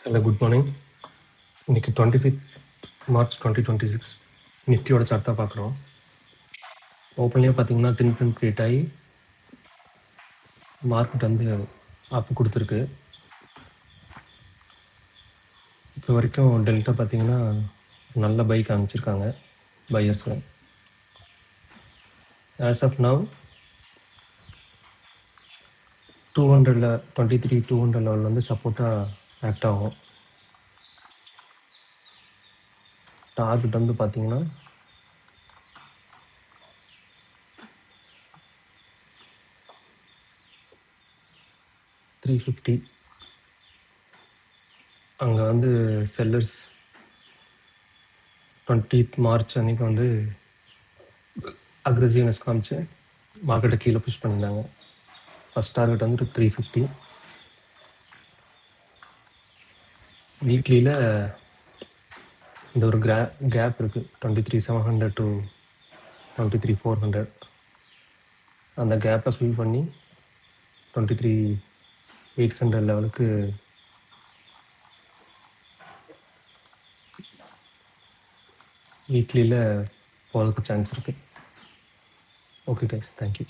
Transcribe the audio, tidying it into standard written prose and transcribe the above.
Hello, good morning. இன்னைக்கு 25 March 2026 நிஃப்டியோட chart தான் பார்க்குறோம். ஓப்பன்லேயே பார்த்தீங்கன்னா தின் கிரியேட் ஆகி மார்க்கெட் வந்து அப் கொடுத்துருக்கு. இப்போ வரைக்கும் டெல்டா பார்த்தீங்கன்னா நல்ல பை காமிச்சிருக்காங்க buyers. As of now 200 23,200 level வந்து சப்போர்ட்டாக ஆக்ட் ஆகும். டார்கெட் வந்து பார்த்தீங்கன்னா 350. அங்கே வந்து செல்லர்ஸ் 20th மார்ச் அன்னைக்கு வந்து அக்ரெசிவ்னஸ் காமிச்சு மார்க்கெட்டை கீழே புஷ் பண்ணியிருந்தாங்க. ஃபஸ்ட் டார்கெட் வந்துட்டு 350. வீக்லியில் இந்த ஒரு கேப் இருக்குது 23,700 to 23,400. அந்த கேப்பை ஃபில் பண்ணி 23,800 லெவலுக்கு வீக்லியில் போகிறதுக்கு சான்ஸ் இருக்குது. Okay guys, thank you.